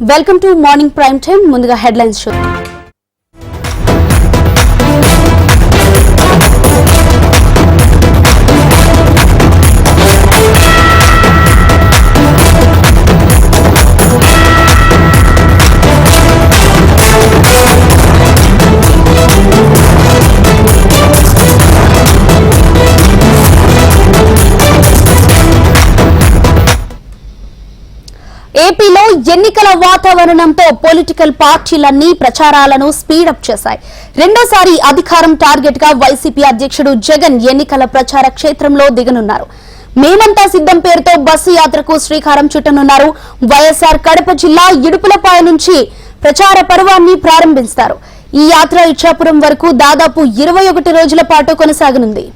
Welcome to morning prime time. ముందుగా headlines show. ఏపీలో ఎన్నికల వాతావరణంతో పొలిటికల్ పార్టీలన్నీ ప్రచారాలను స్పీడప్ చేశాయి. రెండోసారి అధికారం టార్గెట్ గా వైసీపీ అధ్యక్షుడు జగన్ ఎన్నికల ప్రచార క్షేత్రంలో దిగనున్నారు. మేమంతా సిద్ధం పేరుతో బస్సు యాత్రకు శ్రీకారం చుట్టనున్నారు. వైఎస్ఆర్ కడప జిల్లా ఇడుపులపాయ నుంచి ప్రచార పర్వాన్ని ప్రారంభిస్తారు. ఈ యాత్ర ఇచ్చాపురం వరకు దాదాపు 21 రోజుల పాటు కొనసాగనుంది.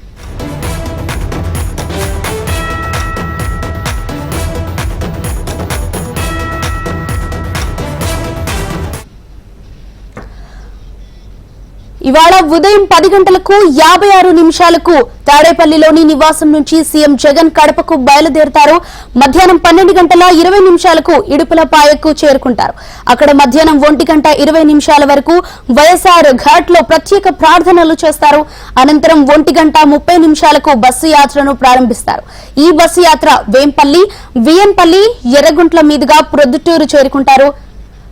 ఇవాళ ఉదయం 10 గంటలకు 56 నిమిషాలకు తాడేపల్లిలోని నివాసం నుంచి సీఎం జగన్ కడపకు బయలుదేరతారు. మధ్యాహ్నం 12 గంటల 20 నిమిషాలకు ఇడుపులపాయకు చేరుకుంటారు. అక్కడ మధ్యాహ్నం 1 గంట 20 నిమిషాల వరకు వైఎస్ఆర్ ఘాట్ లో ప్రత్యేక ప్రార్థనలు చేస్తారు. అనంతరం 1 గంట 30 నిమిషాలకు బస్సు యాత్రను ప్రారంభిస్తారు. ఈ బస్సు యాత్ర వేంపల్లి, విఎన్పల్లి, ఎర్రగుంట్ల మీదుగా ప్రొద్దుటూరు చేరుకుంటారు.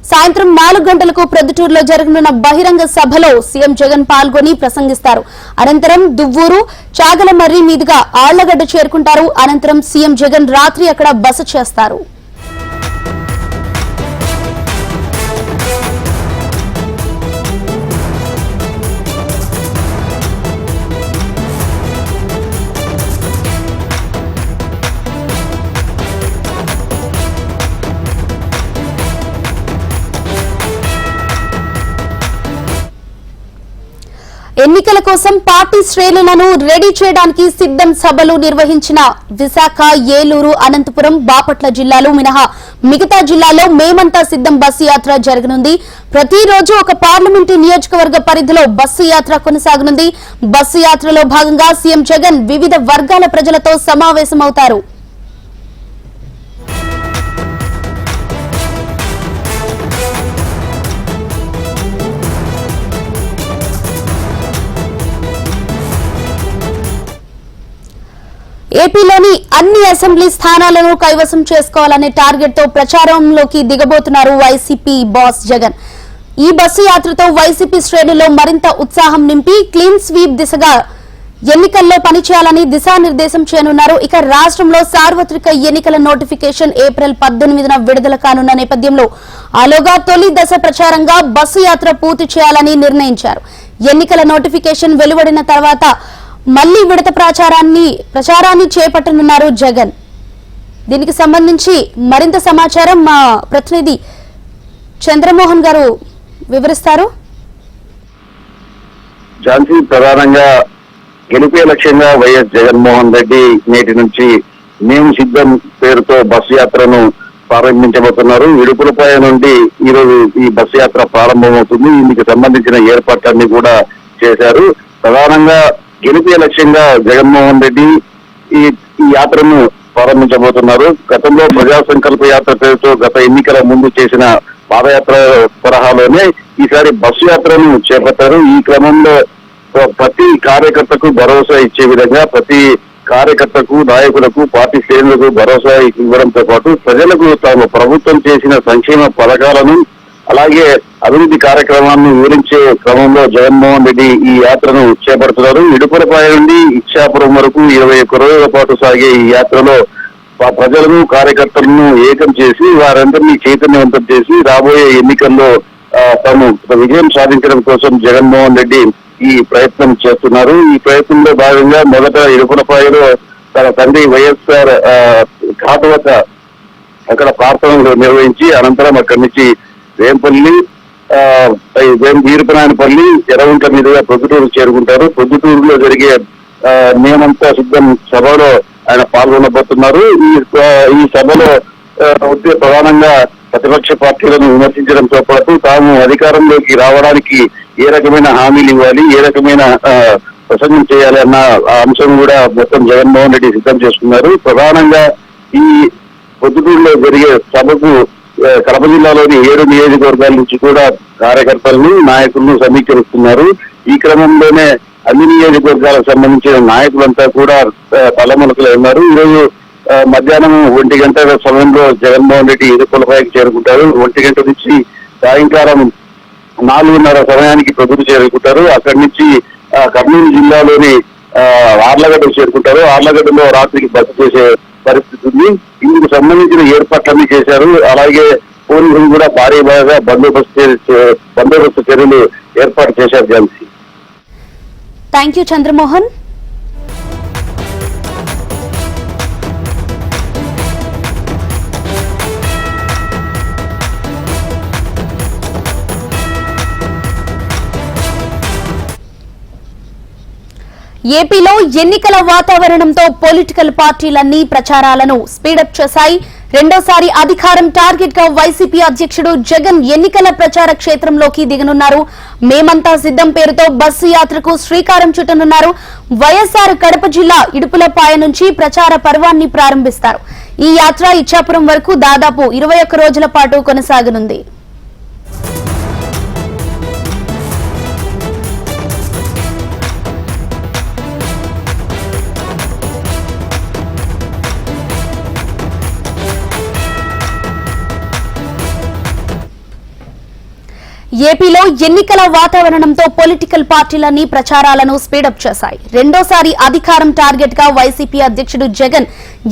సాయంత్రం 4 గంటలకు ప్రొద్దుటూరులో జరగనున్న బహిరంగ సభలో సీఎం జగన్ పాల్గొని ప్రసంగిస్తారు. అనంతరం దువ్వూరు, చాగలమర్రి మీదుగా ఆళ్లగడ్డ చేరుకుంటారు. అనంతరం సీఎం జగన్ రాత్రి అక్కడ బస చేస్తారు. ఎన్నికల కోసం పార్టీ శ్రేణులను రెడీ చేయడానికి సిద్ధం సభలు నిర్వహించిన విశాఖ, ఏలూరు, అనంతపురం, బాపట్ల జిల్లాలు మినహా మిగతా జిల్లాల్లో మేమంతా సిద్ధం బస్సు యాత్ర జరగనుంది. ప్రతిరోజు ఒక పార్లమెంటు నియోజకవర్గ పరిధిలో బస్సు యాత్ర కొనసాగనుంది. బస్సు యాత్రలో భాగంగా సీఎం జగన్ వివిధ వర్గాల ప్రజలతో సమావేశమవుతారు. ఏపీలోని అన్ని అసెంబ్లీ స్థానాలను కైవసం చేసుకోవాలనే టార్గెట్ తో ప్రచారంలోకి దిగబోతున్నారు వైసీపీ బాస్ జగన్. ఈ బస్సు యాత్రతో వైసీపీ శ్రేణుల్లో మరింత ఉత్సాహం నింపి క్లీన్ స్వీప్ దిశగా ఎన్నికల్లో పనిచేయాలని దిశానిర్దేశం చేయనున్నారు. ఇక రాష్ట్రంలో సార్వత్రిక ఎన్నికల నోటిఫికేషన్ ఏప్రిల్ 18న విడుదల కానున్న నేపథ్యంలో ఆలోగా తొలి దశ ప్రచారంగా బస్సు యాత్ర పూర్తి చేయాలని నిర్ణయించారు. ఎన్నికల నోటిఫికేషన్ వెలువడిన తర్వాత మళ్లీ విడత ప్రచారాన్ని చేపట్టనున్నారు జగన్. దీనికి సంబంధించి మరింత సమాచారం మా ప్రతినిధి చంద్రమోహన్ గారు వివరిస్తారు. ఝాన్సీ, ప్రధానంగా గెలిపే లక్ష్యంగా వైఎస్ జగన్మోహన్ రెడ్డి నేటి నుంచి మేము సిద్ధం పేరుతో బస్సు యాత్రను ప్రారంభించబోతున్నారు. ఇడుపులపాయ నుండి ఈరోజు ఈ బస్సు యాత్ర ప్రారంభమవుతుంది. ఇందుకు సంబంధించిన ఏర్పాట్లన్నీ కూడా చేశారు. ప్రధానంగా గెలిపే లక్ష్యంగా జగన్మోహన్ రెడ్డి ఈ యాత్రను ప్రారంభించబోతున్నారు. గతంలో ప్రజా సంకల్ప యాత్ర పేరుతో గత ఎన్నికల ముందు చేసిన పాదయాత్ర తరహాలోనే ఈసారి బస్సు యాత్రను చేపట్టారు. ఈ క్రమంలో ప్రతి కార్యకర్తకు భరోసా ఇచ్చే విధంగా ప్రతి కార్యకర్తకు, నాయకులకు, పార్టీ శ్రేణులకు భరోసా ఇవ్వడంతో పాటు ప్రజలకు తాము ప్రభుత్వం చేసిన సంక్షేమ పథకాలను అలాగే అభివృద్ధి కార్యక్రమాలను వివరించే క్రమంలో జగన్మోహన్ రెడ్డి ఈ యాత్రను చేపడుతున్నారు. ఇడుపులపాయ నుండి ఇచ్చాపురం వరకు 21 రోజుల పాటు సాగే ఈ యాత్రలో ప్రజలను, కార్యకర్తలను ఏకం చేసి వారందరినీ చైతన్యవంతం చేసి రాబోయే ఎన్నికల్లో తాము విజయం సాధించడం కోసం జగన్మోహన్ రెడ్డి ఈ ప్రయత్నం చేస్తున్నారు. ఈ ప్రయత్నంలో భాగంగా మొదట ఇడుపులపాయలో తన తండ్రి వైఎస్ఆర్ ఘాట్ వద్ద అక్కడ ప్రార్థనలు నిర్వహించి అనంతరం అక్కడి నుంచి వేంపల్లి, వీరపనాయనపల్లి, ఎర్రగుంట్ల మీదుగా ప్రొద్దుటూరు చేరుకుంటారు. ప్రొద్దుటూరులో జరిగే మేమంతా సిద్ధం సభలో ఆయన పాల్గొనబోతున్నారు. ఈ సభలో ప్రధానంగా ప్రతిపక్ష పార్టీలను విమర్శించడంతో పాటు తాము అధికారంలోకి రావడానికి ఏ రకమైన హామీలు ఇవ్వాలి, ఏ రకమైన ప్రసంగం చేయాలి అన్న అంశం కూడా మొత్తం జగన్మోహన్ రెడ్డి సిద్ధం చేసుకున్నారు. ప్రధానంగా ఈ ప్రొద్దుటూరులో జరిగే సభకు కడప జిల్లాలోని 7 నియోజకవర్గాల నుంచి కూడా కార్యకర్తలను నాయకులను సమీకరిస్తున్నారు. ఈ క్రమంలోనే అన్ని నియోజకవర్గాలకు సంబంధించిన నాయకులంతా కూడా తలమునకలై ఉన్నారు. ఈరోజు మధ్యాహ్నం 1 గంట సమయంలో జగన్మోహన్ రెడ్డి ఇడుపులపైకి చేరుకుంటారు. 1 గంట నుంచి సాయంకాలం 4:30 సమయానికి ప్రొద్దుకు చేరుకుంటారు. అక్కడి నుంచి కర్నూలు జిల్లాలోని ఆర్లగడ్డకు చేరుకుంటారు. ఆర్లగడ్డలో రాత్రికి బస చేసే పరిస్థితి ఉంది. ఇందుకు సంబంధించిన ఏర్పాట్లన్నీ చేశారు. అలాగే పోలీసులు కూడా భారీగా బందోబస్తు చర్యలు ఏర్పాటు చేశారు. ఝాన్సీ. Thank you Chandramohan. ఏపీలో ఎన్నికల వాతావరణంతో పొలిటికల్ పార్టీలన్నీ ప్రచారాలను స్పీడప్ చేశాయి. రెండోసారి అధికారం టార్గెట్ గా వైసీపీ అధ్యక్షుడు జగన్ ఎన్నికల ప్రచార క్షేత్రంలోకి దిగనున్నారు. మేమంతా సిద్ధం పేరుతో బస్సు యాత్రకు శ్రీకారం చుట్టనున్నారు. వైఎస్ఆర్ కడప జిల్లా ఇడుపులపాయ నుంచి ప్రచార పర్వాన్ని ప్రారంభిస్తారు. ఈ యాత్ర ఇచ్చాపురం వరకు దాదాపు 21 రోజుల పాటు కొనసాగనుంది. ఏపీలో ఎన్నికల వాతావరణంతో పొలిటికల్ పార్టీలన్నీ ప్రచారాలను స్పీడప్ చేశాయి. రెండోసారి అధికారం టార్గెట్ గా వైసీపీ అధ్యక్షుడు జగన్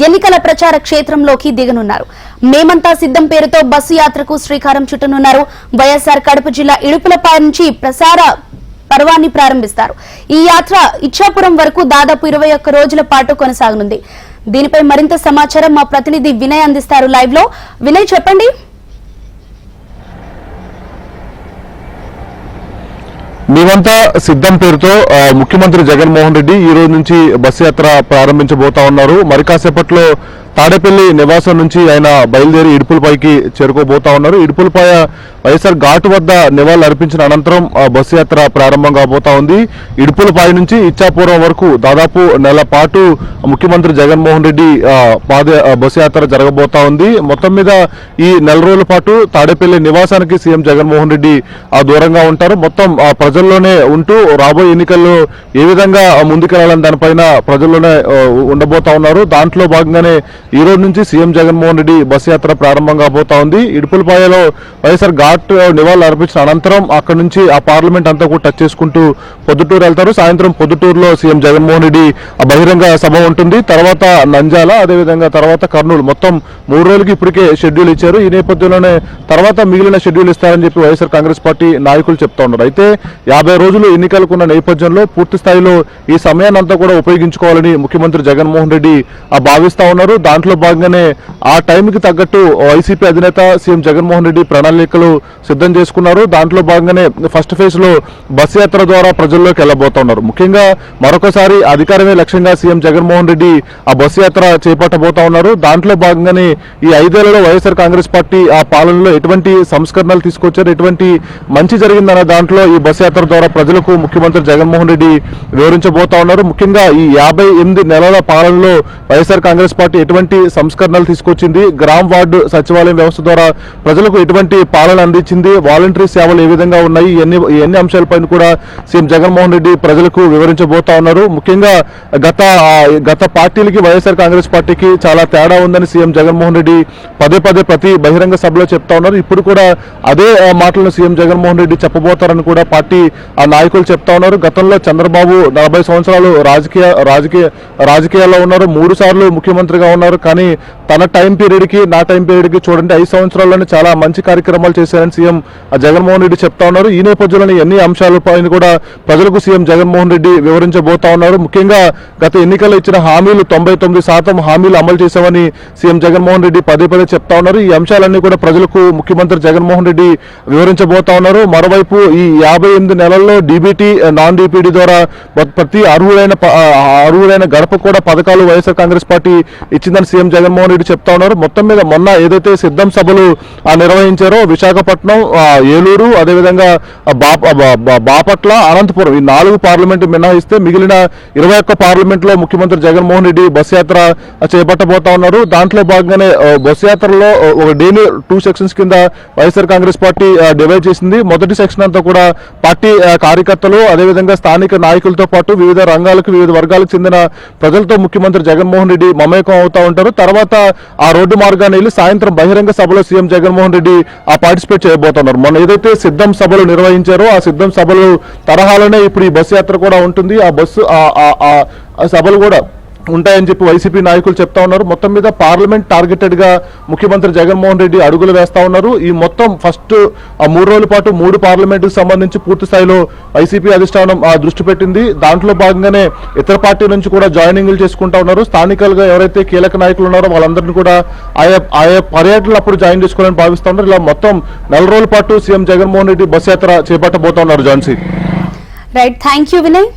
ఎన్నికల ప్రచార క్షేత్రంలోకి దిగనున్నారు. మేమంతా సిద్ధం పేరుతో బస్సు యాత్రకు శ్రీకారం చుట్టనున్నారు. వైఎస్ఆర్ కడప జిల్లా ఇడుపులపాయ నుంచి ప్రచార పర్వాన్ని ప్రారంభిస్తారు. ఈ యాత్ర ఇచ్చాపురం వరకు దాదాపు 21 రోజుల పాటు కొనసాగనుంది. దీనిపై మరింత సమాచారం మా ప్రతినిధి వినయ్ అందిస్తారు లైవ్ లో. వినయ్, చెప్పండి. మేమంతా సిద్ధం పేరుతో ముఖ్యమంత్రి జగన్మోహన్ రెడ్డి ఈ రోజు నుంచి బస్సు యాత్ర ప్రారంభించబోతా ఉన్నారు. మరి కాసేపట్లో తాడేపల్లి నివాసం నుంచి ఆయన బయలుదేరి ఇడుపులపైకి చేరుకోబోతా ఉన్నారు. ఇడుపులపాయ వైఎస్ఆర్ ఘాట్ వద్ద నివాళులు అర్పించిన అనంతరం బస్సు యాత్ర ప్రారంభం కాబోతా ఉంది. ఇడుపులపాయ నుంచి ఇచ్చాపురం వరకు దాదాపు నెల పాటు ముఖ్యమంత్రి జగన్మోహన్ రెడ్డి బస్సు యాత్ర జరగబోతా ఉంది. మొత్తం మీద ఈ నెల రోజుల పాటు తాడేపల్లి నివాసానికి సీఎం జగన్మోహన్ రెడ్డి దూరంగా ఉంటారు. మొత్తం ప్రజల్లోనే ఉంటూ రాబోయే ఎన్నికల్లో ఏ విధంగా ముందుకెళ్లాలని దానిపైన ప్రజల్లోనే ఉండబోతా ఉన్నారు. దాంట్లో భాగంగానే ఈ రోజు నుంచి సీఎం జగన్మోహన్ రెడ్డి బస్సు యాత్ర ప్రారంభం కాబోతా ఉంది. ఇడుపులపాయలో వైఎస్ఆర్ ఘాట్ నివాళులు అర్పించిన అనంతరం అక్కడి నుంచి ఆ పార్లమెంట్ అంతా కూడా టచ్ చేసుకుంటూ పొద్దుటూరు వెళ్తారు. సాయంత్రం పొద్దుటూరులో సీఎం జగన్మోహన్ రెడ్డి బహిరంగ సభ ఉంటుంది. తర్వాత నంద్యాల, అదేవిధంగా తర్వాత కర్నూలు, మొత్తం 3 రోజులకి ఇప్పటికే షెడ్యూల్ ఇచ్చారు. ఈ నేపథ్యంలోనే తర్వాత మిగిలిన షెడ్యూల్ ఇస్తారని చెప్పి వైఎస్ఆర్ కాంగ్రెస్ పార్టీ నాయకులు చెప్తా ఉన్నారు. అయితే 50 రోజులు ఎన్నికలకున్న నేపథ్యంలో పూర్తి స్థాయిలో ఈ సమయాన్ని అంతా కూడా ఉపయోగించుకోవాలని ముఖ్యమంత్రి జగన్మోహన్ రెడ్డి భావిస్తా ఉన్నారు. దాంట్లో భాగంగానే ఆ టైంకి తగ్గట్టు వైసీపీ అధినేత సీఎం జగన్మోహన్ రెడ్డి ప్రణాళికలు సిద్ధం చేసుకున్నారు. దాంట్లో భాగంగానే ఫస్ట్ ఫేజ్ లో బస్సు యాత్ర ద్వారా ప్రజల్లోకి వెళ్ళబోతున్నారు. ముఖ్యంగా మరొకసారి అధికారమే లక్ష్యంగా సీఎం జగన్మోహన్ రెడ్డి ఆ బస్సు యాత్ర చేపట్టబోతా ఉన్నారు. దాంట్లో భాగంగానే ఈ 5 ఏళ్లలో వైఎస్ఆర్ కాంగ్రెస్ పార్టీ ఆ పాలనలో ఎటువంటి సంస్కరణలు తీసుకొచ్చారు, ఎటువంటి మంచి జరిగిందన్న దాంట్లో ఈ బస్సు యాత్ర ద్వారా ప్రజలకు ముఖ్యమంత్రి జగన్మోహన్ రెడ్డి వివరించబోతా ఉన్నారు. ముఖ్యంగా ఈ 58 నెలల పాలనలో వైఎస్ఆర్ కాంగ్రెస్ పార్టీ ఎటువంటి సంస్కరణలు తీసుకొచ్చింది, గ్రామ వార్డు సచివాలయం వ్యవస్థ ద్వారా ప్రజలకు ఎటువంటి పాలన అందించింది, వాలంటరీ సేవలు ఏ విధంగా ఉన్నాయి, ఎన్ని అంశాలపైన కూడా సీఎం జగన్మోహన్ రెడ్డి ప్రజలకు వివరించబోతా ఉన్నారు. ముఖ్యంగా గత పార్టీలకి వైఎస్ఆర్ కాంగ్రెస్ పార్టీకి చాలా తేడా ఉందని సీఎం జగన్మోహన్ రెడ్డి పదే ప్రతి బహిరంగ సభలో చెప్తా ఉన్నారు. ఇప్పుడు కూడా అదే మాటలను సీఎం జగన్మోహన్ రెడ్డి చెప్పబోతారని కూడా పార్టీ నాయకులు చెప్తా ఉన్నారు. గతంలో చంద్రబాబు 40 సంవత్సరాలు రాజకీయాల్లో ఉన్నారు, 3 సార్లు ముఖ్యమంత్రిగా ఉన్నారు. కానీ తన టైం పీరియడ్ కి నా టైం పీరియడ్ కి చూడండి 5 సంవత్సరాల్లోనే చాలా మంచి కార్యక్రమాలు చేశారని సీఎం జగన్మోహన్ రెడ్డి చెప్తా ఉన్నారు. ఈ నేపథ్యంలోనే ఎన్ని అంశాలపైన కూడా ప్రజలకు సీఎం జగన్మోహన్ రెడ్డి వివరించబోతా ఉన్నారు. ముఖ్యంగా గత ఎన్నికల్లో ఇచ్చిన హామీలు 99% హామీలు అమలు చేశామని సీఎం జగన్మోహన్ రెడ్డి పదే చెప్తా ఉన్నారు. ఈ అంశాలన్నీ కూడా ప్రజలకు ముఖ్యమంత్రి జగన్మోహన్ రెడ్డి వివరించబోతా ఉన్నారు. మరోవైపు ఈ 58 నెలల్లో డీబీటీ, నాన్ డీపీడీ ద్వారా ప్రతి అర్హులైన గడప కూడా పథకాలు వైఎస్ఆర్ కాంగ్రెస్ పార్టీ ఇచ్చిందని సీఎం జగన్మోహన్ రెడ్డి రెడ్డి చెప్తా ఉన్నారు. మొత్తం మీద మొన్న ఏదైతే సిద్ధం సభలు నిర్వహించారో విశాఖపట్నం, ఏలూరు, అదేవిధంగా బాపట్ల, అనంతపురం ఈ 4 పార్లమెంటు మినహాయిస్తే మిగిలిన 21 పార్లమెంట్లో ముఖ్యమంత్రి జగన్మోహన్ రెడ్డి బస్ యాత్ర చేపట్టబోతా ఉన్నారు. దాంట్లో భాగంగానే బస్ యాత్రలో ఒక డైలీ 2 సెక్షన్స్ కింద వైఎస్ఆర్ కాంగ్రెస్ పార్టీ డివైడ్ చేసింది. మొదటి సెక్షన్ అంతా కూడా పార్టీ కార్యకర్తలు, అదేవిధంగా స్థానిక నాయకులతో పాటు వివిధ రంగాలకు, వివిధ వర్గాలకు చెందిన ప్రజలతో ముఖ్యమంత్రి జగన్మోహన్ రెడ్డి మమేకం అవుతా ఉంటారు. తర్వాత ఆ రోడ్డు మార్గాన్ని వెళ్ళి సాయంత్రం బహిరంగ సభలో సీఎం జగన్మోహన్ రెడ్డి పార్టిసిపేట్ చేయబోతున్నారు. మొన్న ఏదైతే సిద్ధం సభలు నిర్వహించారో ఆ సిద్ధం సభలు తరహాలోనే ఇప్పుడు ఈ బస్సు యాత్ర కూడా ఉంటుంది. ఆ బస్సు ఆ సభలు కూడా ఉంటాయని చెప్పి వైసీపీ నాయకులు చెప్తా ఉన్నారు. మొత్తం మీద పార్లమెంట్ టార్గెటెడ్ గా ముఖ్యమంత్రి జగన్మోహన్ రెడ్డి అడుగులు వేస్తా ఉన్నారు. ఈ మొత్తం ఫస్ట్ 3 రోజుల పాటు 3 పార్లమెంటుకు సంబంధించి పూర్తి స్థాయిలో వైసీపీ అధిష్టానం దృష్టి పెట్టింది. దాంట్లో భాగంగానే ఇతర పార్టీ నుంచి కూడా జాయినింగ్లు చేసుకుంటా ఉన్నారు. స్థానికలుగా ఎవరైతే కీలక నాయకులు ఉన్నారో వాళ్ళందరినీ కూడా ఆయా పర్యటనలు అప్పుడు జాయిన్ చేసుకోవాలని భావిస్తా ఉన్నారు. ఇలా మొత్తం 4 రోజుల పాటు సీఎం జగన్మోహన్ రెడ్డి బస్ యాత్ర చేపట్టబోతా ఉన్నారు. Jhansi. Right, thank you Vinay.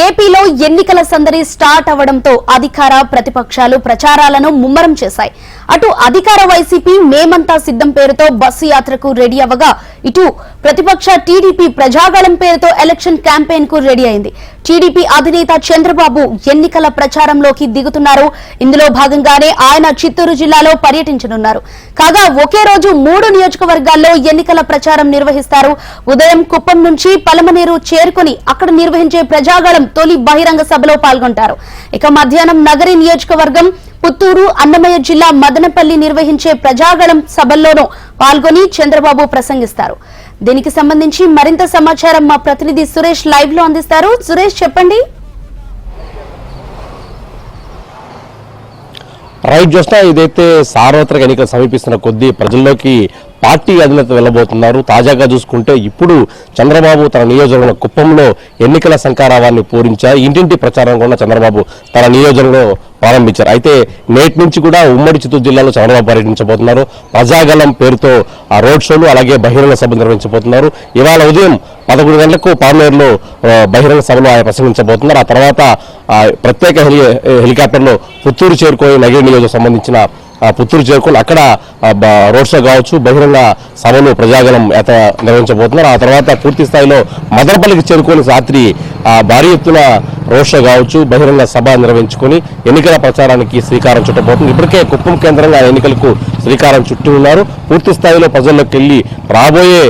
ఏపీలో ఎన్నికల సందడి స్టార్ట్ అవడంతో అధికార ప్రతిపక్షాలు ప్రచారాలను ముమ్మరం చేశాయి. అటు అధికార వైసీపీ మేమంతా సిద్ధం పేరుతో బస్సు యాత్రకు రెడీ అవ్వగా, ఇటు ప్రతిపక్ష టీడీపీ ప్రజాగళం పేరుతో ఎలక్షన్ క్యాంపెయిన్ కు రెడీ అయింది. టీడీపీ అధినేత చంద్రబాబు ఎన్నికల ప్రచారంలోకి దిగుతున్నారు. ఇందులో భాగంగానే ఆయన చిత్తూరు జిల్లాలో పర్యటించనున్నారు. కాగా ఒకే రోజు 3 నియోజకవర్గాల్లో ఎన్నికల ప్రచారం నిర్వహిస్తారు. ఉదయం కుప్పం నుంచి పలమనేరు చేరుకుని అక్కడ నిర్వహించే ప్రజాగళం తొలి బహిరంగ సభలో పాల్గొంటారు. ఇక మధ్యాహ్నం నగరి నియోజకవర్గం, పుత్తూరు, అన్నమయ్య జిల్లా మదనపల్లి నిర్వహించే ప్రజాగళం సభల్లోనూ పాల్గొని చంద్రబాబు ప్రసంగిస్తారు. దీనికి సంబంధించి మరింత సమాచారం మా ప్రతినిధి సురేష్ లైవ్ లో అందిస్తారు. సురేష్, చెప్పండి. రైట్ జోష్నా, ఇదైతే సార్వత్రిక ఎన్నికలు సమీపిస్తున్న కొద్దీ ప్రజల్లోకి పార్టీ అధినేత వెళ్లబోతున్నారు. తాజాగా చూసుకుంటే ఇప్పుడు చంద్రబాబు తన నియోజకవర్గంలో కుప్పంలో ఎన్నికల శంఖారావాన్ని పూరించారు. ఇంటింటి ప్రచారం కూడా చంద్రబాబు తన నియోజకవర్గంలో ప్రారంభించారు. అయితే నేటి నుంచి కూడా ఉమ్మడి చిత్తూరు జిల్లాలో చంద్రబాబు పర్యటించబోతున్నారు. ప్రజాగళం పేరుతో ఆ రోడ్ షోలు, అలాగే బహిరంగ సభ నిర్వహించబోతున్నారు. ఇవాళ ఉదయం 11 గంటలకు పార్లమెంట్లో బహిరంగ సభలో ఆయన ప్రసంగించబోతున్నారు. ఆ తర్వాత ప్రత్యేక హెలికాప్టర్లో పుత్తూరు చేరుకొని నగిరి నియోజకవర్గం సంబంధించిన పుత్తూరు చేరుకొని అక్కడ రోడ్ షో కావచ్చు, బహిరంగ సభలు, ప్రజాగణం యాత్ర నిర్వహించబోతున్నారు. ఆ తర్వాత పూర్తి స్థాయిలో మదనపల్లికి చేరుకొని రాత్రి భారీ ఎత్తున రోడ్ షో కావచ్చు, బహిరంగ సభ నిర్వహించుకొని ఎన్నికల ప్రచారానికి శ్రీకారం చుట్టబోతుంది. ఇప్పటికే కుప్పం కేంద్రంగా ఎన్నికలకు శ్రీకారం చుట్టి ఉన్నారు. పూర్తి స్థాయిలో ప్రజల్లోకి వెళ్ళి రాబోయే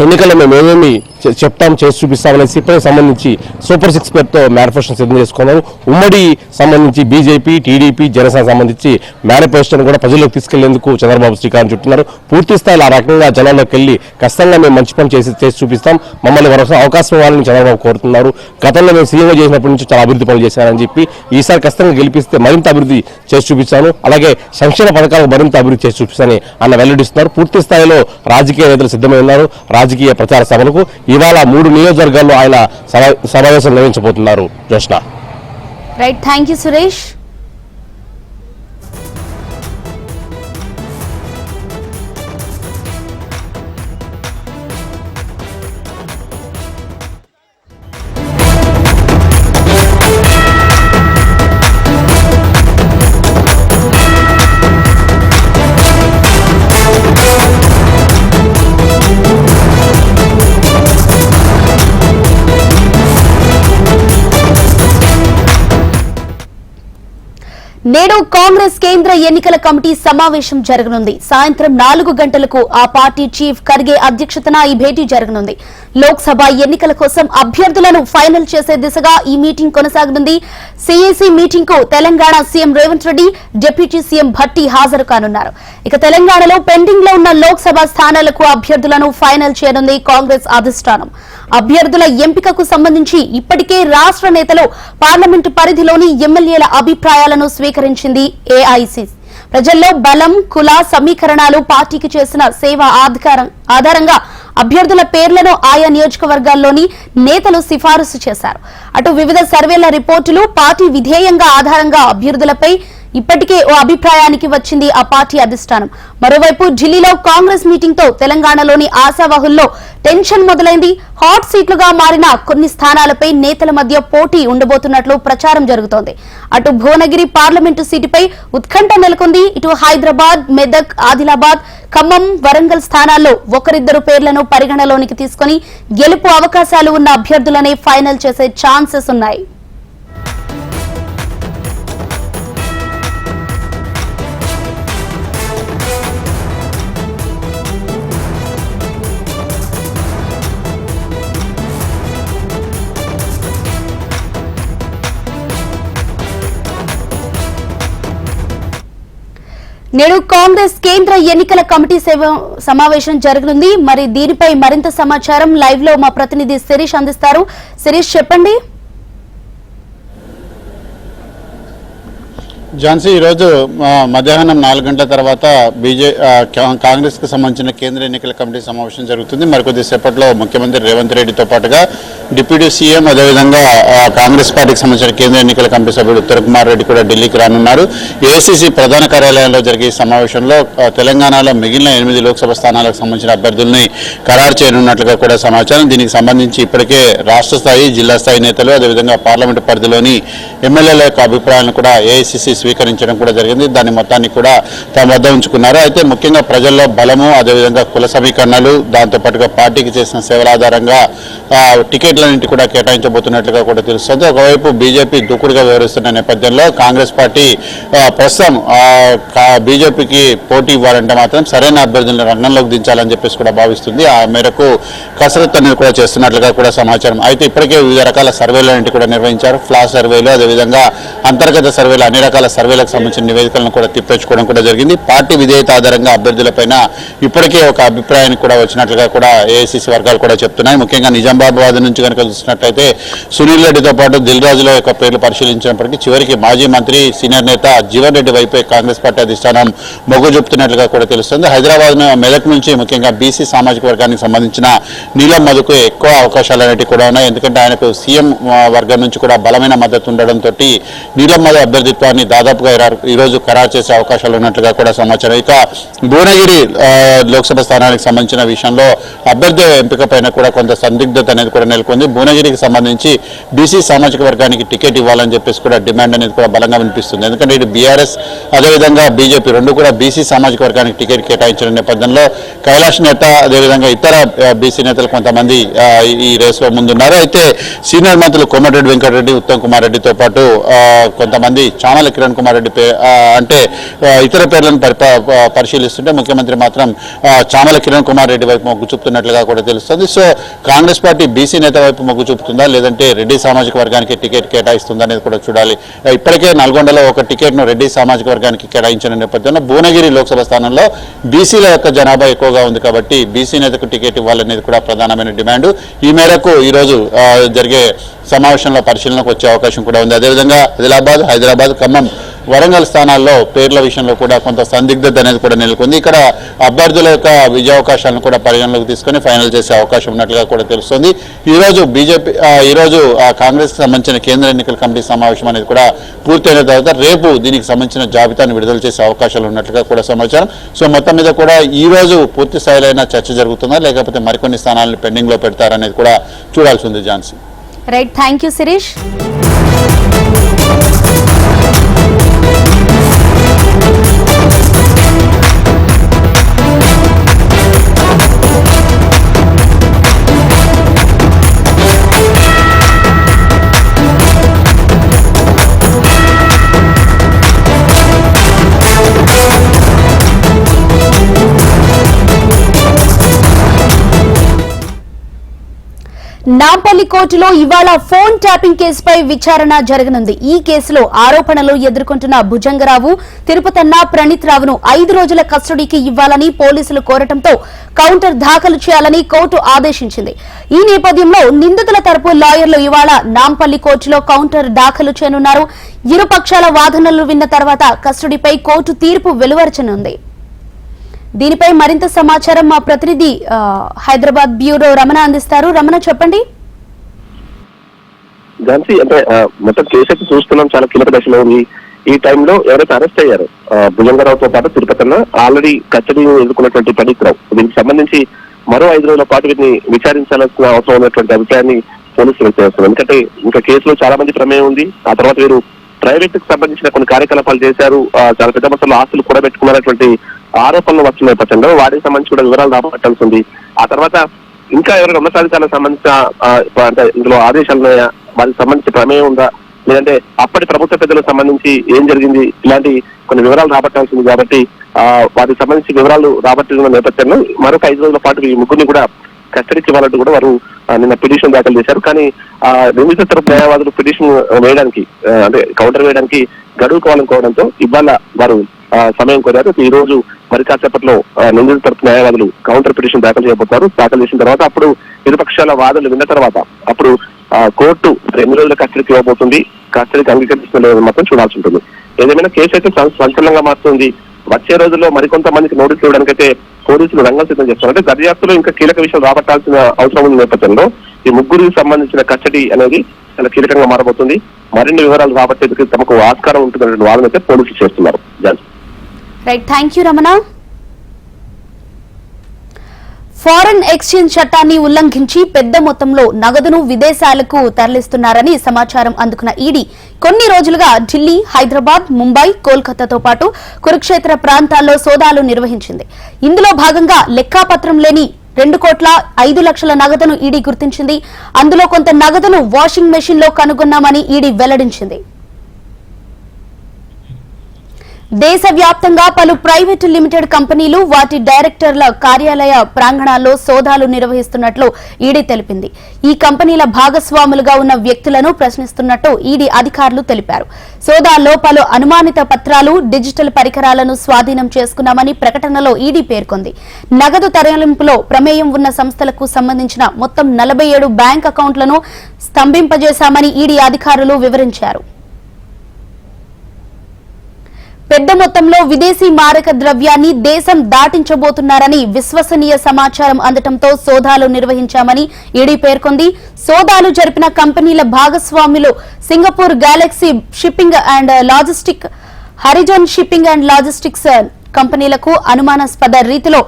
ఎన్నికల్లో మేము ఏమేమి చెప్తాం, చేసి చూపిస్తామనే సిపిఐ సంబంధించి సూపర్ 6 పేరుతో మేనిఫెస్టో సిద్ధం చేసుకున్నారు. ఉమ్మడి సంబంధించి బీజేపీ, టీడీపీ, జనసేన సంబంధించి మేనిఫెస్టోను కూడా ప్రజల్లోకి తీసుకెళ్లేందుకు చంద్రబాబు శ్రీకారం చుట్టున్నారు. పూర్తి స్థాయిలో ఆ రకంగా జనాల్లోకి వెళ్ళి ఖచ్చితంగా మేము మంచి పని చేసి చూపిస్తాం, మమ్మల్ని మరోసారి అవకాశం ఇవ్వాలని చంద్రబాబు కోరుతున్నారు. గతంలో మేము సీఎంగా చేసినప్పటి నుంచి చాలా అభివృద్ధి పనులు చేశానని చెప్పి ఈసారి ఖచ్చితంగా గెలిపిస్తే మరింత అభివృద్ధి చేసి చూపిస్తాను, అలాగే సంక్షేమ పథకాలకు మరింత అభివృద్ధి చేసి చూపిస్తానని అన్న వెల్లడిస్తున్నారు. పూర్తి స్థాయిలో రాజకీయ నేతలు సిద్ధమై ఉన్నారు రాజకీయ ప్రచార సభలకు. ఇవాళ 3 నియోజకవర్గాల్లో ఆయన సమావేశం నిర్వహించబోతున్నారు. Joshna. Right, thank you Suresh. నేడు కాంగ్రెస్ కేంద్ర ఎన్నికల కమిటీ సమావేశం జరగనుంది. సాయంత్రం 4 గంటలకు ఆ పార్టీ చీఫ్ ఖర్గే అధ్యక్షతన ఈ భేటీ జరగనుంది. లోక్సభ ఎన్నికల కోసం అభ్యర్థులను ఫైనల్ చేసే దిశగా ఈ మీటింగ్ కొనసాగనుంది. సిఎసి మీటింగ్ కు Telangana CM Revanth Reddy, deputy CM Bhatti హాజరు కానున్నారు. ఇక తెలంగాణలో పెండింగ్ లో ఉన్న లోక్సభ స్థానాలకు అభ్యర్థులను ఫైనల్ చేయనుంది కాంగ్రెస్ అధిష్టానం. అభ్యర్థుల ఎంపికకు సంబంధించి ఇప్పటికే రాష్ట్ర నేతలు పార్లమెంటు పరిధిలోని ఎమ్మెల్యేల అభిప్రాయాలను స్వీకరించింది ఏఐసీ. ప్రజల్లో బలం, కుల సమీకరణాలు, పార్టీకి చేసిన సేవ ఆధారంగా అభ్యర్థుల పేర్లను ఆయా నియోజకవర్గాల్లోని నేతలు సిఫారసు చేశారు. అటు వివిధ సర్వేల రిపోర్టులు, పార్టీ విధేయంగా ఆధారంగా అభ్యర్థులపై ఇప్పటికే ఓ అభిప్రాయానికి వచ్చింది ఆ పార్టీ అధిష్టానం. మరోవైపు ఢిల్లీలో కాంగ్రెస్ మీటింగ్ తో తెలంగాణలోని ఆశావహుల్లో టెన్షన్ మొదలైంది. హాట్ సీట్లుగా మారిన కొన్ని స్థానాలపై నేతల మధ్య పోటీ ఉండబోతున్నట్లు ప్రచారం జరుగుతోంది. అటు భువనగిరి పార్లమెంటు సీటుపై ఉత్కంఠ నెలకొంది. ఇటు హైదరాబాద్, మెదక్, ఆదిలాబాద్, ఖమ్మం, వరంగల్ స్థానాల్లో ఒకరిద్దరు పేర్లను పరిగణలోనికి తీసుకుని గెలుపు అవకాశాలు ఉన్న అభ్యర్థులనే ఫైనల్ చేసే ఛాన్సెస్ ఉన్నాయి. నేడు కాంగ్రెస్ కేంద్ర ఎన్నికల కమిటీ సమావేశం జరగనుంది. మరి దీనిపై మరింత సమాచారం లైవ్ లో మా ప్రతినిధి శిరీష్ అందిస్తారు. శిరీష్, చెప్పండి. ఝాన్సీ, ఈరోజు మధ్యాహ్నం 4 గంటల తర్వాత కాంగ్రెస్ కు సంబంధించిన కేంద్ర ఎన్నికల కమిటీ సమావేశం జరుగుతుంది. మరికొద్ది సేపట్లో ముఖ్యమంత్రి రేవంత్ రెడ్డితో పాటుగా డిప్యూటీ సీఎం, అదేవిధంగా కాంగ్రెస్ పార్టీకి సంబంధించిన కేంద్ర ఎన్నికల కమిటీ సభ్యుడు ఉత్తమ్ కుమార్ రెడ్డి కూడా ఢిల్లీకి రానున్నారు. ఏఐసీసీ ప్రధాన కార్యాలయంలో జరిగే ఈ సమావేశంలో తెలంగాణలో మిగిలిన 8 లోక్సభ స్థానాలకు సంబంధించిన అభ్యర్థుల్ని ఖరారు చేయనున్నట్లుగా కూడా సమాచారం. దీనికి సంబంధించి ఇప్పటికే రాష్ట్ర స్థాయి, జిల్లా స్థాయి నేతలు, అదేవిధంగా పార్లమెంటు పరిధిలోని ఎమ్మెల్యేల యొక్క అభిప్రాయాలను కూడా ఏఐసీసీ స్వీకరించడం కూడా జరిగింది. దాని మొత్తాన్ని కూడా తమ వద్ద ఉంచుకున్నారు. అయితే ముఖ్యంగా ప్రజల్లో బలము, అదేవిధంగా కుల సమీకరణలు, దాంతోపాటుగా పార్టీకి చేసిన సేవల ఆధారంగా టికెట్లన్నింటి కూడా కేటాయించబోతున్నట్లుగా కూడా తెలుస్తుంది. ఒకవైపు బీజేపీ దూకుడుగా వ్యవహరిస్తున్న నేపథ్యంలో కాంగ్రెస్ పార్టీ ప్రస్తుతం బీజేపీకి పోటీ ఇవ్వాలంటే మాత్రం సరైన అభ్యర్థులను రంగంలోకి దించాలని చెప్పేసి కూడా భావిస్తుంది. ఆ మేరకు కసరత్తు అనేది కూడా చేస్తున్నట్లుగా కూడా సమాచారం. అయితే ఇప్పటికే వివిధ రకాల సర్వేలన్నింటి కూడా నిర్వహించారు. ఫ్లాష్ సర్వేలు, అదేవిధంగా అంతర్గత సర్వేలు, అన్ని రకాల సర్వేలకు సంబంధించిన నివేదికలను కూడా తెప్పించుకోవడం కూడా జరిగింది. పార్టీ విధేయత ఆధారంగా అభ్యర్థులపైన ఇప్పటికే ఒక అభిప్రాయానికి కూడా వచ్చినట్లుగా కూడా ఏఐసీసీ వర్గాలు కూడా చెప్తున్నాయి. ముఖ్యంగా నిజామాబాద్ నుంచి కనుక చూసినట్లయితే సునీల్ రెడ్డితో పాటు దిల్ రాజుల యొక్క పేర్లు పరిశీలించినప్పటికీ చివరికి మాజీ మంత్రి, సీనియర్ నేత జీవన్ రెడ్డి వైపే కాంగ్రెస్ పార్టీ అధిష్టానం మొగ్గు చూపుతున్నట్లుగా కూడా తెలుస్తుంది. హైదరాబాద్, మెదక్ నుంచి ముఖ్యంగా బీసీ సామాజిక వర్గానికి సంబంధించిన నీలం మధుకు ఎక్కువ అవకాశాలు అనేవి కూడా ఉన్నాయి. ఎందుకంటే ఆయనకు సీఎం వర్గం నుంచి కూడా బలమైన మద్దతు ఉండడంతో నీలం మధు అభ్యర్థిత్వాన్ని దాదాపుగా ఈరోజు ఖరారు చేసే అవకాశాలు ఉన్నట్లుగా కూడా సమాచారం. ఇక భువనగిరి లోక్సభ స్థానానికి సంబంధించిన విషయంలో అభ్యర్థి ఎంపిక పైన కూడా కొంత సందిగ్ధత అనేది కూడా నెలకొంది. భువనగిరికి సంబంధించి బీసీ సామాజిక వర్గానికి టికెట్ ఇవ్వాలని చెప్పేసి కూడా డిమాండ్ అనేది కూడా బలంగా వినిపిస్తుంది. ఎందుకంటే ఇటు బీఆర్ఎస్, అదేవిధంగా బీజేపీ రెండు కూడా బీసీ సామాజిక వర్గానికి టికెట్ కేటాయించిన నేపథ్యంలో కైలాష్ నేత, అదేవిధంగా ఇతర బీసీ నేతలు కొంతమంది ఈ రేసులో ముందున్నారు. అయితే సీనియర్ మంత్రులు కోమటిరెడ్డి వెంకటరెడ్డి, ఉత్తమ్ కుమార్ రెడ్డితో పాటు కొంతమంది చామల కిరణ్ కుమార్ రెడ్డి అంటే ఇతర పేర్లను పరిశీలిస్తుంటే ముఖ్యమంత్రి మాత్రం చామల కిరణ్ కుమార్ రెడ్డి వైపు మొగ్గు చూపుతున్నట్లుగా కూడా తెలుస్తుంది. సో కాంగ్రెస్ పార్టీ బీసీ నేత వైపు మొగ్గు చూపుతుందా, లేదంటే రెడ్డి సామాజిక వర్గానికి టికెట్ కేటాయిస్తుందా అనేది కూడా చూడాలి. ఇప్పటికే నల్గొండలో ఒక టికెట్ను రెడ్డి సామాజిక వర్గానికి కేటాయించిన నేపథ్యంలో భువనగిరి లోక్సభ స్థానంలో బీసీల యొక్క జనాభా ఎక్కువగా ఉంది కాబట్టి బీసీ నేతకు టికెట్ ఇవ్వాలనేది కూడా ప్రధానమైన డిమాండ్. ఈ మేరకు ఈరోజు జరిగే సమావేశంలో పరిశీలనకు వచ్చే అవకాశం కూడా ఉంది. అదేవిధంగా ఆదిలాబాద్, హైదరాబాద్, ఖమ్మం, వరంగల్ స్థానాల్లో పేర్ల విషయంలో కూడా కొంత సందిగ్ధత అనేది కూడా నెలకొంది. ఇక్కడ అభ్యర్థుల యొక్క విజయావకాశాలను కూడా పరిగణలోకి తీసుకొని ఫైనల్ చేసే అవకాశం ఉన్నట్లుగా కూడా తెలుస్తుంది. ఈరోజు కాంగ్రెస్ కి సంబంధించిన కేంద్ర ఎన్నికల కమిటీ సమావేశం అనేది కూడా పూర్తయిన తర్వాత రేపు దీనికి సంబంధించిన జాబితాను విడుదల చేసే అవకాశాలు ఉన్నట్లుగా కూడా సమాచారం. సో మొత్తం మీద కూడా ఈ రోజు పూర్తి స్థాయిలో చర్చ జరుగుతుందా, లేకపోతే మరికొన్ని స్థానాలను పెండింగ్ లో పెడతారనేది కూడా చూడాల్సి ఉంది. Jhansi. Right, thank you Shirish. Nampally కోర్టులో ఇవాళ ఫోన్ ట్యాపింగ్ కేసుపై విచారణ జరగనుంది. ఈ కేసులో ఆరోపణలు ఎదుర్కొంటున్న భుజంగరావు, తిరుపతన్న, ప్రణీత్ రావును 5 రోజుల కస్టడీకి ఇవ్వాలని పోలీసులు కోరటంతో కౌంటర్ దాఖలు చేయాలని కోర్టు ఆదేశించింది. ఈ నేపథ్యంలో నిందితుల తరపు లాయర్లు ఇవాళ నాంపల్లి కోర్టులో కౌంటర్ దాఖలు చేయనున్నారు. ఇరు పక్షాల వాదనలు విన్న తర్వాత కస్టడీపై కోర్టు తీర్పు వెలువరచనుంది. దీనిపై మరింత సమాచారం మా ప్రతినిధి హైదరాబాద్ బ్యూరో రమణ అందిస్తారు. రమణ, చెప్పండి. ఝాన్సీ, అంటే మొత్తం కేసు అయితే చూస్తున్నాం, చాలా కీలక దశలో ఉంది. ఈ టైంలో ఎవరైతే అరెస్ట్ అయ్యారో భుజంగరావుతో పాటు తిరుపతిన్న ఆల్రెడీ కస్టడీని ఎదుర్కొన్నటువంటి ప్రదీప్ రావు, దీనికి సంబంధించి మరో 5 రోజుల పాటు వీటిని విచారించాల్సిన అవసరం ఉన్నటువంటి అభిప్రాయాన్ని పోలీసులు వ్యక్తం చేస్తున్నారు. ఎందుకంటే ఇంకా కేసులో చాలా మంది ప్రమేయం ఉంది. ఆ తర్వాత వీరు ప్రైవేట్ కు సంబంధించిన కొన్ని కార్యకలాపాలు చేశారు, చాలా పెద్ద మొత్తంలో ఆస్తులు కూడా పెట్టుకున్నటువంటి ఆరోపణలు వస్తున్న నేపథ్యంలో వాటికి సంబంధించి కూడా వివరాలు రాబట్టాల్సి ఉంది. ఆ తర్వాత ఇంకా ఎవరైనా ఉన్నతాధికారులకు సంబంధించిన అంటే ఇందులో ఆదేశాలు ఉన్నాయా, వారికి సంబంధించి ప్రమేయం ఉందా, లేదంటే అప్పటి ప్రభుత్వ పెద్దలకు సంబంధించి ఏం జరిగింది, ఇలాంటి కొన్ని వివరాలు రాబట్టాల్సింది. కాబట్టి వాటికి సంబంధించి వివరాలు రాబట్టిన నేపథ్యంలో మరొక 5 రోజుల పాటు ఈ ముగ్గురిని కూడా కస్టడీకి ఇవ్వాలంటూ కూడా వారు నిన్న పిటిషన్ దాఖలు చేశారు. కానీ నిందిత తరపు న్యాయవాదులు పిటిషన్ వేయడానికి అంటే కౌంటర్ వేయడానికి గడువు కావాలనుకోవడంతో ఇవాళ వారు సమయం కోరారు. ఈ రోజు మరి కాసేపట్లో నిందిత తరపు న్యాయవాదులు కౌంటర్ పిటిషన్ దాఖలు చేయబోతున్నారు. దాఖలు చేసిన తర్వాత అప్పుడు ఇరుపక్షాల వాదనలు విన్న తర్వాత అప్పుడు కోర్టు 2 రోజుల కస్టడీకి ఇవ్వబోతుంది. కస్టడీకి అంగీకరిస్తున్న మాత్రం చూడాల్సి ఉంటుంది. ఏదేమైనా కేసు అయితే సంచలనంగా మారుతుంది. వచ్చే రోజుల్లో మరికొంతమందికి నోటీసులు ఇవ్వడానికైతే పోలీసులు రంగం సిద్ధం చేస్తున్నారు. అంటే దర్యాప్తులో ఇంకా కీలక విషయాలు రాబట్టాల్సిన అవసరం ఉన్న నేపథ్యంలో ఈ ముగ్గురికి సంబంధించిన కస్టడీ అనేది చాలా కీలకంగా మారబోతుంది. మరిన్ని వివరాలు రాబట్టేందుకు తమకు ఆస్కారం ఉంటుందనే వాదన అయితే పోలీసులు చేస్తున్నారు. Right, thank you Ramana. Foreign exchange చట్టాన్ని ఉల్లంఘించి పెద్ద మొత్తంలో నగదును విదేశాలకు తరలిస్తున్నారని సమాచారం అందుకున్న ఈడీ కొన్ని రోజులుగా ఢిల్లీ, హైదరాబాద్, ముంబై, కోల్కతాతో పాటు కురుక్షేత్ర ప్రాంతాల్లో సోదాలు నిర్వహించింది. ఇందులో భాగంగా లెక్కాపత్రం లేని 2,05,00,000 నగదును ఈడీ గుర్తించింది. అందులో కొంత నగదును వాషింగ్ మెషిన్ లో కనుగొన్నామని ఈడీ వెల్లడించింది. దేశవ్యాప్తంగా పలు ప్రైవేటు లిమిటెడ్ కంపెనీలు వాటి డైరెక్టర్ల కార్యాలయ ప్రాంగణాల్లో సోదాలు నిర్వహిస్తున్నట్లు ఈడీ తెలిపింది. ఈ కంపెనీల భాగస్వాములుగా ఉన్న వ్యక్తులను ప్రశ్నిస్తున్నట్టు ఈడీ అధికారులు తెలిపారు. సోదాల్లో పలు అనుమానిత పత్రాలు, డిజిటల్ పరికరాలను స్వాధీనం చేసుకున్నామని ప్రకటనలో ఈడీ పేర్కొంది. నగదు తరలింపులో ప్రమేయం ఉన్న సంస్థలకు సంబంధించిన మొత్తం 47 బ్యాంక్ అకౌంట్లను స్తంభింపజేశామని ఈడీ అధికారులు వివరించారు. పెద్ద మొత్తంలో విదేశీ మారక ద్రవ్యాన్ని దేశం దాటించబోతున్నారని విశ్వసనీయ సమాచారం అందటంతో సోదాలు నిర్వహించామని ఈడీ పేర్కొంది. సోదాలు జరిపిన కంపెనీల భాగస్వాములు Singapore Galaxy shipping and logistic, Harijan shipping and logistics కంపెనీలకు అనుమానాస్పద రీతిలో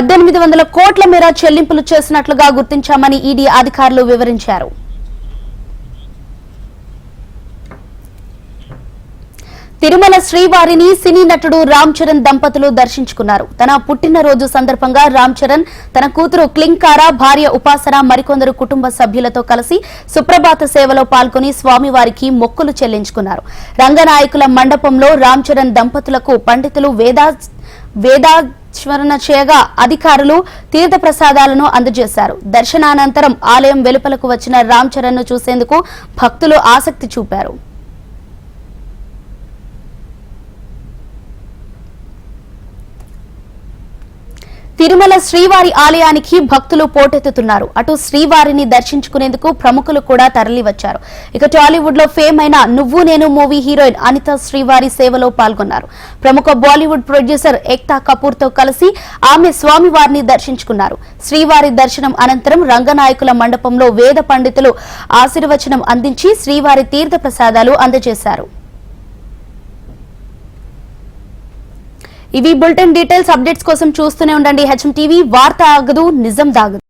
1,800 కోట్ల మేర చెల్లింపులు చేసినట్లుగా గుర్తించామని ఈడీ అధికారులు వివరించారు. తిరుమల శ్రీవారిని సినీ నటుడు రామ్ చరణ్ దంపతులు దర్శించుకున్నారు. తన పుట్టినరోజు సందర్భంగా రామ్ చరణ్ తన కూతురు క్లింకారా, భార్య ఉపాసన మరికొందరు కుటుంబ సభ్యులతో కలిసి సుప్రభాత సేవలో పాల్గొని స్వామివారికి మొక్కులు చెల్లించుకున్నారు. రంగనాయకుల మండపంలో రామ్ చరణ్ దంపతులకు పండితులు వేదాస్మరణ చేయగా అధికారులు తీర్థ ప్రసాదాలను అందజేశారు. దర్శనానంతరం ఆలయం వెలుపలకు వచ్చిన రామ్ చరణ్ ను చూసేందుకు భక్తులు ఆసక్తి చూపారు. తిరుమల శ్రీవారి ఆలయానికి భక్తులు పోటెత్తుతున్నారు. అటు శ్రీవారిని దర్శించుకునేందుకు ప్రముఖులు కూడా తరలివచ్చారు. ఇక టాలీవుడ్ లో ఫేమ్ అయిన నువ్వు నేను మూవీ హీరోయిన్ అనిత శ్రీవారి సేవలో పాల్గొన్నారు. ప్రముఖ బాలీవుడ్ ప్రొడ్యూసర్ ఏక్తా కపూర్ తో కలిసి ఆమె స్వామివారిని దర్శించుకున్నారు. శ్రీవారి దర్శనం అనంతరం రంగనాయకుల మండపంలో వేద పండితులు ఆశీర్వచనం అందించి శ్రీవారి తీర్థ ప్రసాదాలు అందజేశారు. ఇవి బులెటిన్ డీటెయిల్స్. అప్డేట్స్ కోసం చూస్తూనే ఉండండి హెచ్ఎం టీవీ. వార్త ఆగదు, నిజం దాగదు.